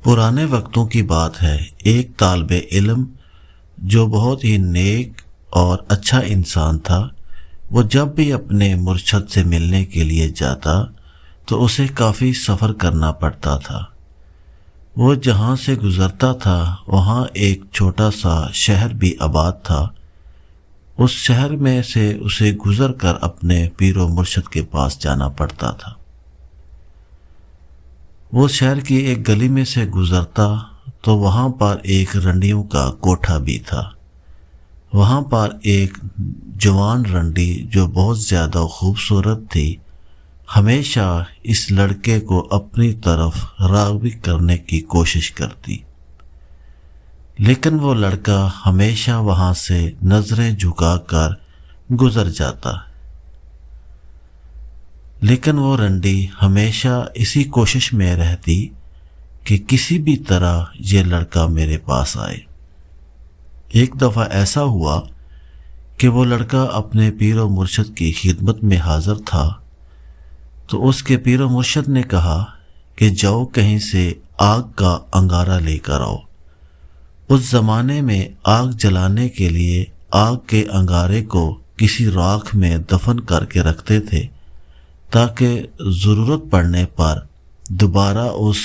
پرانے وقتوں کی بات ہے، ایک طالب علم جو بہت ہی نیک اور اچھا انسان تھا، وہ جب بھی اپنے مرشد سے ملنے کے لیے جاتا تو اسے کافی سفر کرنا پڑتا تھا۔ وہ جہاں سے گزرتا تھا وہاں ایک چھوٹا سا شہر بھی آباد تھا۔ اس شہر میں سے اسے گزر کر اپنے پیر و مرشد کے پاس جانا پڑتا تھا۔ وہ شہر کی ایک گلی میں سے گزرتا تو وہاں پر ایک رنڈیوں کا کوٹھا بھی تھا۔ وہاں پر ایک جوان رنڈی جو بہت زیادہ خوبصورت تھی ہمیشہ اس لڑکے کو اپنی طرف راغب کرنے کی کوشش کرتی، لیکن وہ لڑکا ہمیشہ وہاں سے نظریں جھکا کر گزر جاتا۔ لیکن وہ رنڈی ہمیشہ اسی کوشش میں رہتی کہ کسی بھی طرح یہ لڑکا میرے پاس آئے۔ ایک دفعہ ایسا ہوا کہ وہ لڑکا اپنے پیر و مرشد کی خدمت میں حاضر تھا تو اس کے پیر و مرشد نے کہا کہ جاؤ کہیں سے آگ کا انگارہ لے کر آؤ۔ اس زمانے میں آگ جلانے کے لیے آگ کے انگارے کو کسی راکھ میں دفن کر کے رکھتے تھے تاکہ ضرورت پڑنے پر دوبارہ اس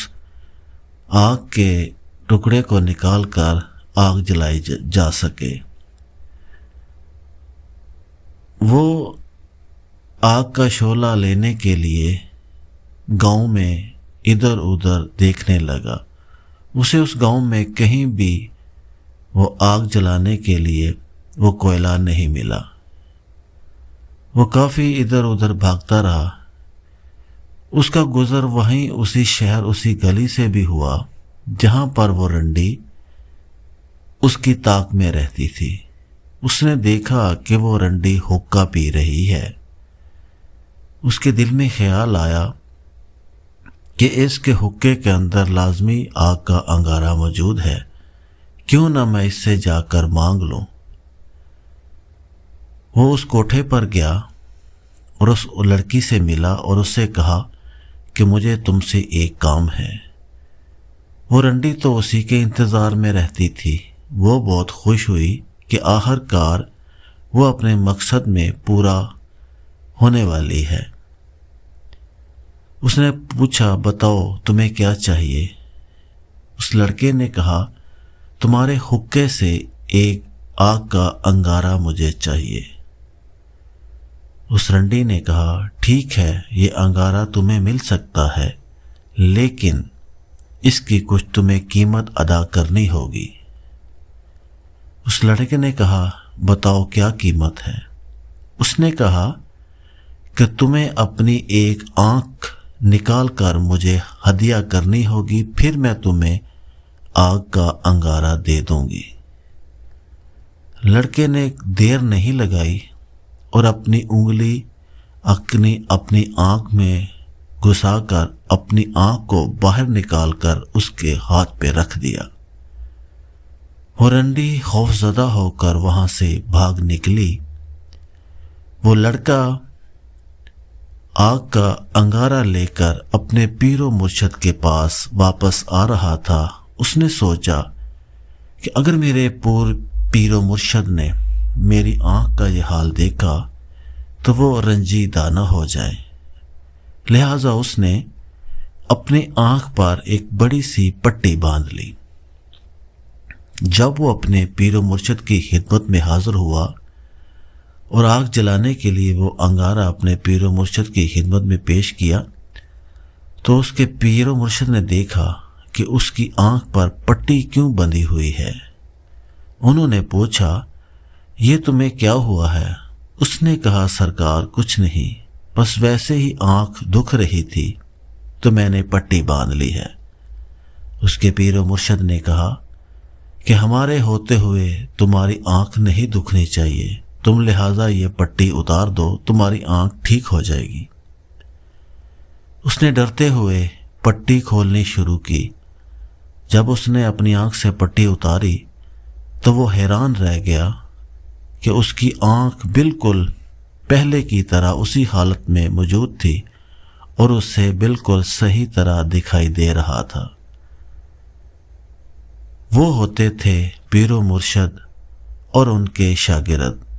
آگ کے ٹکڑے کو نکال کر آگ جلائی جا سکے۔ وہ آگ کا شعلہ لینے کے لیے گاؤں میں ادھر ادھر دیکھنے لگا۔ اسے اس گاؤں میں کہیں بھی وہ آگ جلانے کے لیے وہ کوئلہ نہیں ملا۔ وہ کافی ادھر ادھر بھاگتا رہا۔ اس کا گزر وہیں اسی شہر اسی گلی سے بھی ہوا جہاں پر وہ رنڈی اس کی طاق میں رہتی تھی۔ اس نے دیکھا کہ وہ رنڈی حقہ پی رہی ہے۔ اس کے دل میں خیال آیا کہ اس کے حقے کے اندر لازمی آگ کا انگارہ موجود ہے، کیوں نہ میں اس سے جا کر مانگ لوں۔ وہ اس کوٹھے پر گیا اور اس لڑکی سے ملا اور اس سے کہا کہ مجھے تم سے ایک کام ہے۔ وہ رنڈی تو اسی کے انتظار میں رہتی تھی۔ وہ بہت خوش ہوئی کہ آخر کار وہ اپنے مقصد میں پورا ہونے والی ہے۔ اس نے پوچھا بتاؤ تمہیں کیا چاہیے؟ اس لڑکے نے کہا تمہارے حقے سے ایک آگ کا انگارہ مجھے چاہیے۔ اس رنڈی نے کہا ٹھیک ہے، یہ انگارہ تمہیں مل سکتا ہے، لیکن اس کی کچھ تمہیں قیمت ادا کرنی ہوگی۔ اس لڑکے نے کہا بتاؤ کیا قیمت ہے؟ اس نے کہا کہ تمہیں اپنی ایک آنکھ نکال کر مجھے ہدیہ کرنی ہوگی، پھر میں تمہیں آگ کا انگارہ دے دوں گی۔ لڑکے نے دیر نہیں لگائی اور اپنی انگلی اپنی آنکھ میں گھسا کر اپنی آنکھ کو باہر نکال کر اس کے ہاتھ پہ رکھ دیا۔ وہ رنڈی خوف زدہ ہو کر وہاں سے بھاگ نکلی۔ وہ لڑکا آگ کا انگارہ لے کر اپنے پیر و مرشد کے پاس واپس آ رہا تھا۔ اس نے سوچا کہ اگر میرے پیر و مرشد نے میری آنکھ کا یہ حال دیکھا تو وہ رنجیدہ نہ ہو جائے، لہٰذا اس نے اپنی آنکھ پر ایک بڑی سی پٹی باندھ لی۔ جب وہ اپنے پیر و مرشد کی خدمت میں حاضر ہوا اور آگ جلانے کے لیے وہ انگارہ اپنے پیر و مرشد کی خدمت میں پیش کیا تو اس کے پیر و مرشد نے دیکھا کہ اس کی آنکھ پر پٹی کیوں بندھی ہوئی ہے۔ انہوں نے پوچھا یہ تمہیں کیا ہوا ہے؟ اس نے کہا سرکار کچھ نہیں، بس ویسے ہی آنکھ دکھ رہی تھی تو میں نے پٹی باندھ لی ہے۔ اس کے پیر و مرشد نے کہا کہ ہمارے ہوتے ہوئے تمہاری آنکھ نہیں دکھنی چاہیے، تم لہٰذا یہ پٹی اتار دو، تمہاری آنکھ ٹھیک ہو جائے گی۔ اس نے ڈرتے ہوئے پٹی کھولنی شروع کی۔ جب اس نے اپنی آنکھ سے پٹی اتاری تو وہ حیران رہ گیا کہ اس کی آنکھ بالکل پہلے کی طرح اسی حالت میں موجود تھی اور اسے بالکل صحیح طرح دکھائی دے رہا تھا۔ وہ ہوتے تھے پیر و مرشد اور ان کے شاگرد۔